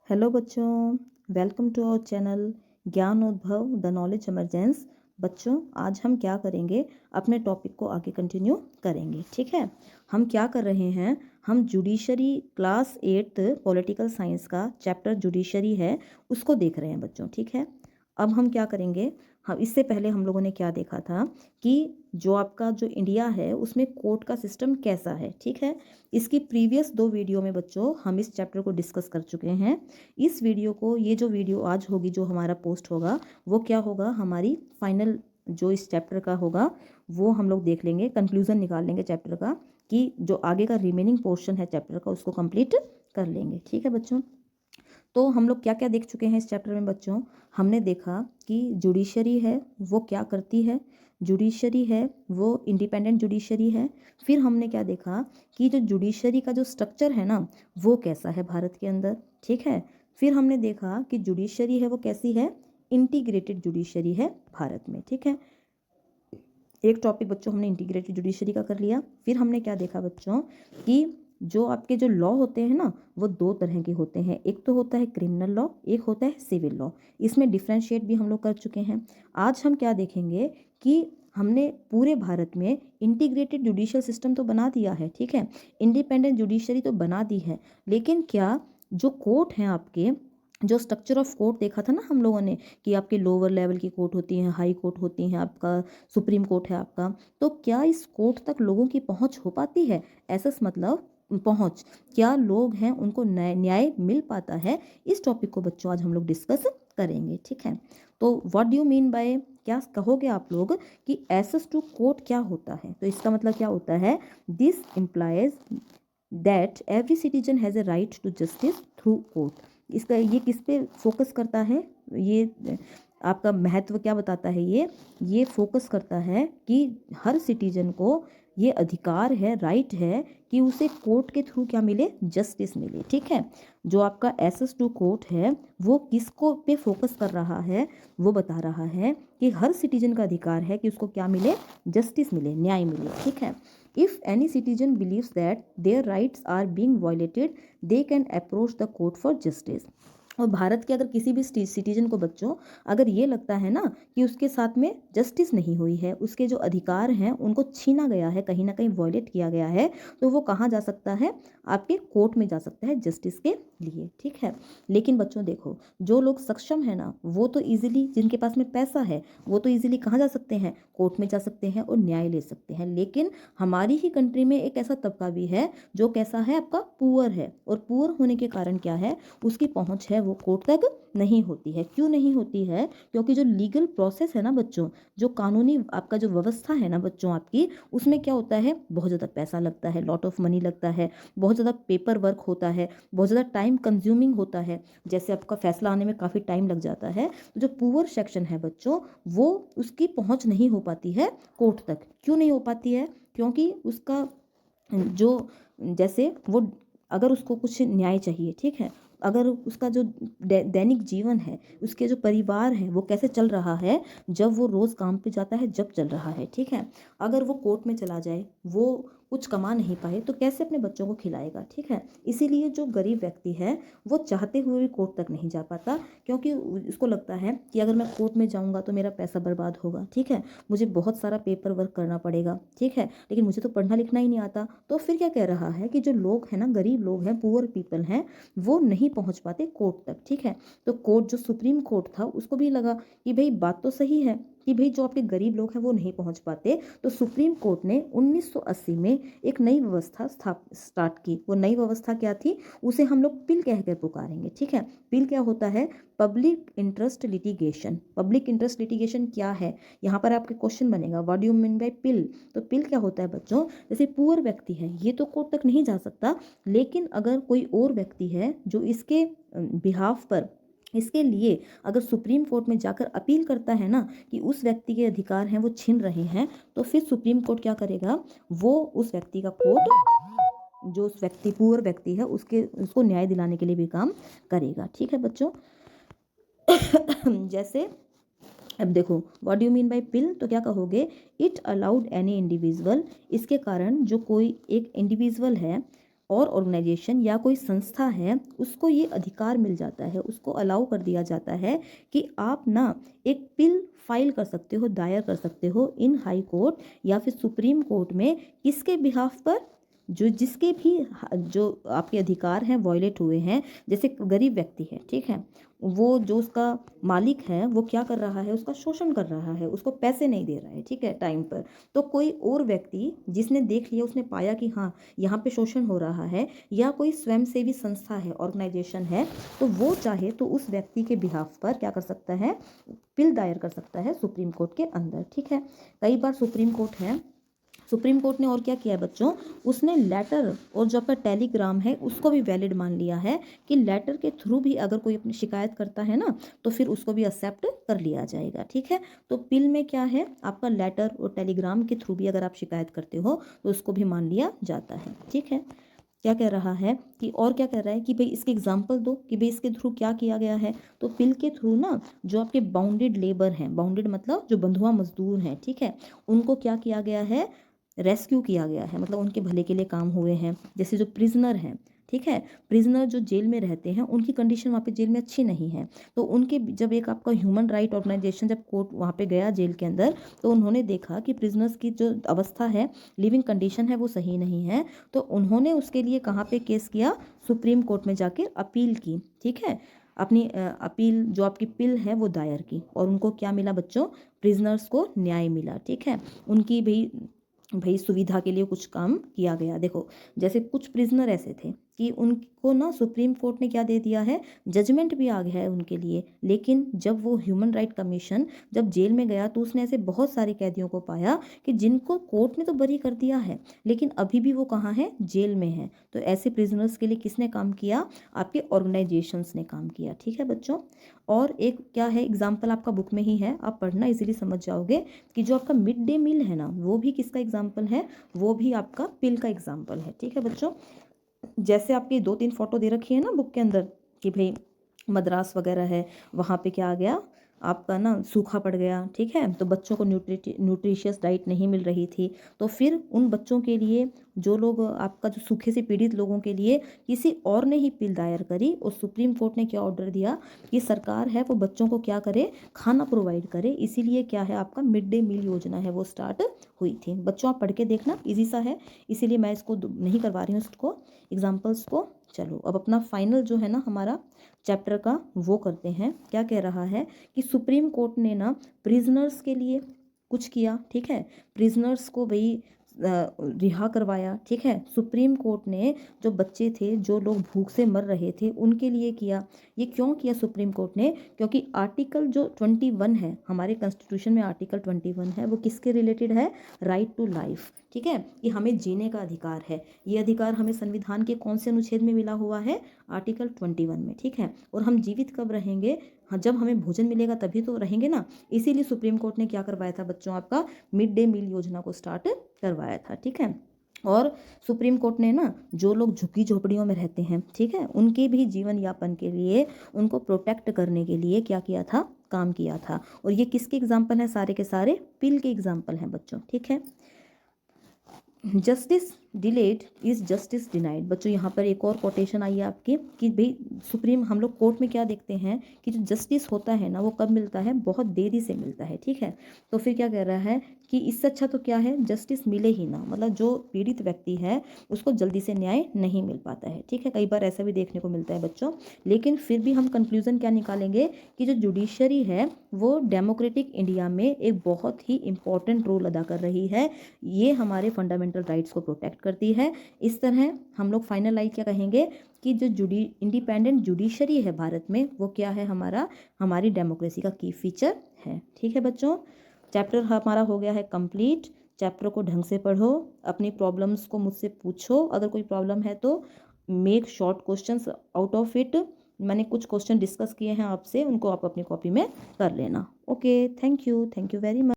Hello बच्चों, welcome to our channel Gyanodbhav the knowledge emergence. बच्चों, आज हम क्या करेंगे, अपने टॉपिक को आगे कंटिन्यू करेंगे। ठीक है, हम क्या कर रहे हैं, हम जुडिशरी क्लास 8 पॉलिटिकल साइंस का चैप्टर जुडिशरी है उसको देख रहे हैं बच्चों। ठीक है, अब हम क्या करेंगे, हम इससे पहले हम लोगों ने क्या देखा था कि जो आपका जो इंडिया है उसमें कोर्ट का सिस्टम कैसा है। ठीक है, इसकी प्रीवियस 2 वीडियो में बच्चों हम इस चैप्टर को डिस्कस कर चुके हैं। इस वीडियो को, ये जो वीडियो आज होगी, जो हमारा पोस्ट होगा, वो क्या होगा, हमारी फाइनल जो इस चैप्टर का होगा वो हम लोग देख लेंगे, कंक्लूजन निकाल लेंगे चैप्टर का, कि जो आगे का रिमेनिंग पोर्शन है चैप्टर का उसको कंप्लीट कर लेंगे। ठीक है बच्चों, तो हम लोग क्या क्या देख चुके हैं इस चैप्टर में बच्चों। हमने देखा कि जुडिशरी है वो क्या करती है, जुडिशरी है वो इंडिपेंडेंट जुडिशरी है। फिर हमने क्या देखा कि जो जुडिशरी का जो स्ट्रक्चर है ना वो कैसा है भारत के अंदर। ठीक है, फिर हमने देखा कि जुडिशरी है वो कैसी है, इंटीग्रेटेड जुडिशरी है भारत में। ठीक है, एक टॉपिक बच्चों हमने इंटीग्रेटेड जुडिशरी का कर लिया। फिर हमने क्या देखा बच्चों कि जो आपके जो लॉ होते हैं ना वो 2 तरह के होते हैं, एक तो होता है क्रिमिनल लॉ, एक होता है सिविल लॉ। इसमें डिफ्रेंशिएट भी हम लोग कर चुके हैं। आज हम क्या देखेंगे कि हमने पूरे भारत में इंटीग्रेटेड जुडिशियल सिस्टम तो बना दिया है। ठीक है, इंडिपेंडेंट जुडिशरी तो बना दी है, लेकिन क्या जो कोर्ट हैं आपके, जो स्ट्रक्चर ऑफ कोर्ट देखा था ना हम लोगों ने कि आपके लोअर लेवल की कोर्ट होती हैं, हाई कोर्ट होती हैं, आपका सुप्रीम कोर्ट है आपका, तो क्या इस कोर्ट तक लोगों की पहुंच हो पाती है, ऐसा मतलब पहुंच, क्या लोग हैं उनको न्याय मिल पाता है। इस टॉपिक को बच्चों आज हम लोग डिस्कस करेंगे। ठीक है, तो what do you mean bye, क्या कहोगे आप लोग कि एसेस टू कोर्ट क्या होता है, तो इसका मतलब क्या होता है, this implies that every citizen has a right to justice through court. इसका ये किस पे फोकस करता है, ये आपका महत्व क्या बताता है, ये फोकस करता है कि हर सिटीजन को ये अधिकार है, राइट है कि उसे कोर्ट के थ्रू क्या मिले, जस्टिस मिले। ठीक है, जो आपका एसेस टू कोर्ट है वो किसको पे फोकस कर रहा है, वो बता रहा है कि हर सिटीजन का अधिकार है कि उसको क्या मिले, जस्टिस मिले, न्याय मिले। ठीक है, if any citizen believes that their rights are being violated they can approach the court for justice. और भारत के अगर किसी भी सिटीजन को बच्चों अगर ये लगता है ना कि उसके साथ में जस्टिस नहीं हुई है, उसके जो अधिकार हैं उनको छीना गया है, कहीं ना कहीं वॉयलेट किया गया है, तो वो कहाँ जा सकता है, आपके कोर्ट में जा सकता है जस्टिस के लिए। ठीक है, लेकिन बच्चों देखो, जो लोग सक्षम है ना वो तो इजीली, जिनके पास में पैसा है वो तो इजीली कहाँ जा सकते हैं, कोर्ट में जा सकते हैं और न्याय ले सकते हैं। लेकिन हमारी ही कंट्री में एक ऐसा तबका भी है जो कैसा है, आपका पुअर है, और पुअर होने के कारण क्या है, उसकी पहुंच है वो कोर्ट तक नहीं होती है। क्यों नहीं होती है, क्योंकि जो लीगल प्रोसेस है ना बच्चों, जो कानूनी आपका जो व्यवस्था है ना बच्चों आपकी, उसमें क्या होता है, बहुत ज़्यादा पैसा लगता है, लॉट ऑफ मनी लगता है, बहुत ज़्यादा पेपर वर्क होता है, बहुत ज़्यादा टाइम कंज्यूमिंग होता है, जैसे आपका फैसला आने में काफ़ी टाइम लग जाता है। तो जो पुअर सेक्शन है बच्चों, वो उसकी पहुँच नहीं हो पाती है कोर्ट तक। क्यों नहीं हो पाती है, क्योंकि उसका जो, जैसे वो अगर उसको कुछ न्याय चाहिए, ठीक है, अगर उसका जो दैनिक जीवन है, उसके जो परिवार है वो कैसे चल रहा है, जब वो रोज़ काम पे जाता है, जब चल रहा है, ठीक है, अगर वो कोर्ट में चला जाए, वो कुछ कमा नहीं पाए तो कैसे अपने बच्चों को खिलाएगा। ठीक है, इसीलिए जो गरीब व्यक्ति है वो चाहते हुए भी कोर्ट तक नहीं जा पाता, क्योंकि उसको लगता है कि अगर मैं कोर्ट में जाऊँगा तो मेरा पैसा बर्बाद होगा। ठीक है, मुझे बहुत सारा पेपर वर्क करना पड़ेगा। ठीक है, लेकिन मुझे तो पढ़ना लिखना ही नहीं आता। तो फिर क्या कह रहा है कि जो लोग हैं ना, गरीब लोग हैं, पुअर पीपल हैं, वो नहीं पहुंच पाते कोर्ट तक। ठीक है, तो कोर्ट, जो सुप्रीम कोर्ट था, उसको भी लगा कि भाई बात तो सही है कि भाई जो आपके गरीब लोग हैं वो नहीं पहुंच पाते, तो सुप्रीम कोर्ट ने 1980 में एक नई व्यवस्था स्टार्ट की। वो नई व्यवस्था क्या थी, उसे हम लोग पिल कहकर पुकारेंगे। ठीक है, पिल क्या होता है, public interest litigation. Public interest litigation क्या है, यहाँ पर आपके क्वेश्चन बनेगा, what do you mean by PIL. तो पिल क्या होता है बच्चों, जैसे पुअर व्यक्ति है ये तो कोर्ट तक नहीं जा सकता, लेकिन अगर कोई और व्यक्ति है जो इसके बिहाफ पर, इसके लिए अगर सुप्रीम कोर्ट में जाकर अपील करता है ना कि उस व्यक्ति के अधिकार हैं वो छिन रहे हैं, तो फिर सुप्रीम कोर्ट क्या करेगा, वो उस व्यक्ति का कोर्ट, जो उस व्यक्ति, पुअर व्यक्ति है, उसको न्याय दिलाने के लिए भी काम करेगा। ठीक है बच्चों, जैसे अब देखो, what do you mean by PIL, तो क्या कहोगे, इट अलाउड एनी इंडिविजुअल, इसके कारण जो कोई एक इंडिविजुअल है और ऑर्गेनाइजेशन या कोई संस्था है उसको ये अधिकार मिल जाता है, उसको अलाउ कर दिया जाता है कि आप ना एक पिल फाइल कर सकते हो, दायर कर सकते हो इन हाई कोर्ट या फिर सुप्रीम कोर्ट में, किसके बिहाफ पर, जो जिसके भी जो आपके अधिकार हैं वॉयलेट हुए हैं। जैसे गरीब व्यक्ति है, ठीक है, वो जो उसका मालिक है वो क्या कर रहा है, उसका शोषण कर रहा है, उसको पैसे नहीं दे रहा है, ठीक है, टाइम पर। तो कोई और व्यक्ति जिसने देख लिया, उसने पाया कि हाँ यहाँ पे शोषण हो रहा है, या कोई स्वयंसेवी संस्था है, ऑर्गेनाइजेशन है, तो वो चाहे तो उस व्यक्ति के बिहाफ पर क्या कर सकता है, पिल दायर कर सकता है सुप्रीम कोर्ट के अंदर, ठीक है। कई बार सुप्रीम कोर्ट है, सुप्रीम कोर्ट ने और क्या किया है बच्चों, उसने लेटर और जो आपका टेलीग्राम है उसको भी वैलिड मान लिया है कि लेटर के थ्रू भी अगर कोई अपनी शिकायत करता है ना तो फिर उसको भी एक्सेप्ट कर लिया जाएगा, ठीक है। तो पिल में क्या है, आपका लेटर और टेलीग्राम के थ्रू भी अगर आप शिकायत करते हो तो उसको भी मान लिया जाता है, ठीक है। क्या कह रहा है कि, और क्या कह रहा है कि भाई इसके एग्जाम्पल दो कि भाई इसके थ्रू क्या किया गया है। तो पिल के थ्रू ना जो आपके बाउंडेड लेबर हैं, बाउंडेड मतलब जो बंधुआ मजदूर हैं, ठीक है, उनको क्या किया गया है, रेस्क्यू किया गया है, मतलब उनके भले के लिए काम हुए हैं। जैसे जो प्रिजनर हैं, ठीक है, प्रिजनर जो जेल में रहते हैं उनकी कंडीशन वहाँ पे जेल में अच्छी नहीं है, तो उनके जब एक आपका ह्यूमन राइट ऑर्गेनाइजेशन जब कोर्ट वहाँ पे गया जेल के अंदर, तो उन्होंने देखा कि प्रिजनर्स की जो अवस्था है, लिविंग कंडीशन है, वो सही नहीं है। तो उन्होंने उसके लिए कहाँ पे केस किया, सुप्रीम कोर्ट में जाके अपील की, ठीक है, अपनी अपील जो आपकी पिल है वो दायर की, और उनको क्या मिला बच्चों, प्रिजनर्स को न्याय मिला, ठीक है। उनकी भाई सुविधा के लिए कुछ काम किया गया। देखो जैसे कुछ प्रिजनर ऐसे थे कि उनको ना सुप्रीम कोर्ट ने क्या दे दिया है, जजमेंट भी आ गया है उनके लिए, लेकिन जब वो ह्यूमन राइट कमीशन जब जेल में गया तो उसने ऐसे बहुत सारे कैदियों को पाया कि जिनको कोर्ट ने तो बरी कर दिया है लेकिन अभी भी वो कहाँ है, जेल में है। तो ऐसे प्रिजनर्स के लिए किसने काम किया, आपके ऑर्गेनाइजेशंस ने काम किया, ठीक है बच्चों। और एक क्या है एग्जाम्पल, आपका बुक में ही है, आप पढ़ना इजीली समझ जाओगे कि जो आपका मिड डे मील है ना, वो भी किसका एग्जाम्पल है, वो भी आपका पिल का एग्जाम्पल है, ठीक है बच्चों। जैसे आपकी 2-3 फोटो दे रखी है ना बुक के अंदर कि भाई मद्रास वगैरह है, वहाँ पे क्या आ गया आपका ना, सूखा पड़ गया, ठीक है, तो बच्चों को न्यूट्रिशियस डाइट नहीं मिल रही थी। तो फिर उन बच्चों के लिए, जो लोग आपका जो सूखे से पीड़ित लोगों के लिए किसी और ने ही पिल दायर करी, और सुप्रीम कोर्ट ने क्या ऑर्डर दिया कि सरकार है वो बच्चों को क्या करे, खाना प्रोवाइड करे। इसीलिए क्या है, आपका मिड डे मील योजना है वो स्टार्ट हुई थी। बच्चों आप पढ़ के देखना, इजी सा है, इसीलिए मैं इसको नहीं करवा रही हूँ इसको एग्जाम्पल्स को। चलो अब अपना फाइनल जो है ना हमारा चैप्टर का वो करते हैं। क्या कह रहा है कि सुप्रीम कोर्ट ने ना प्रिजनर्स के लिए कुछ किया, ठीक है, प्रिजनर्स को भाई रिहा करवाया, ठीक है। सुप्रीम कोर्ट ने जो बच्चे थे, जो लोग भूख से मर रहे थे, उनके लिए किया। ये क्यों किया सुप्रीम कोर्ट ने, क्योंकि आर्टिकल जो 21 है हमारे कॉन्स्टिट्यूशन में, आर्टिकल 21 है वो किसके रिलेटेड है, राइट टू लाइफ, ठीक है, कि हमें जीने का अधिकार है। ये अधिकार हमें संविधान के कौन से अनुच्छेद में मिला हुआ है, आर्टिकल 21 में, ठीक है। और हम जीवित कब रहेंगे, हाँ जब हमें भोजन मिलेगा तभी तो रहेंगे ना। इसीलिए सुप्रीम कोर्ट ने क्या करवाया था बच्चों, आपका मिड डे मील योजना को स्टार्ट करवाया था, ठीक है। और सुप्रीम कोर्ट ने ना जो लोग झुग्गी झोपड़ियों में रहते हैं, ठीक है, उनके भी जीवन यापन के लिए, उनको प्रोटेक्ट करने के लिए क्या किया था, काम किया था। और ये किसके एग्जाम्पल हैं, सारे के सारे पिल के एग्जाम्पल हैं बच्चों, ठीक है। Justice delayed is justice denied. बच्चों यहाँ पर एक और कोटेशन आई है आपकी कि भाई सुप्रीम, हम लोग कोर्ट में क्या देखते हैं कि जो जस्टिस होता है ना वो कब मिलता है, बहुत देरी से मिलता है, ठीक है। तो फिर क्या कह रहा है कि इससे अच्छा तो क्या है, जस्टिस मिले ही ना, मतलब जो पीड़ित व्यक्ति है उसको जल्दी से न्याय नहीं मिल पाता है, ठीक है। कई बार ऐसा भी देखने को मिलता है बच्चों, लेकिन फिर भी हम कंक्लूजन क्या निकालेंगे कि जो जुडिशरी है वो डेमोक्रेटिक इंडिया में एक बहुत ही इंपॉर्टेंट रोल अदा कर रही है। ये हमारे फंडामेंटल राइट्स को प्रोटेक्ट करती है। इस तरह हम लोग फाइनलाइज क्या कहेंगे कि जो इंडिपेंडेंट जुडिशरी है भारत में, वो क्या है, हमारी डेमोक्रेसी का की फीचर है, ठीक है बच्चों। चैप्टर हमारा हो गया है कंप्लीट। चैप्टर को ढंग से पढ़ो, अपनी प्रॉब्लम्स को मुझसे पूछो, अगर कोई प्रॉब्लम है तो make short questions out of it. मैंने कुछ क्वेश्चन डिस्कस किए हैं आपसे, उनको आप अपनी कॉपी में कर लेना। Okay, thank you very much.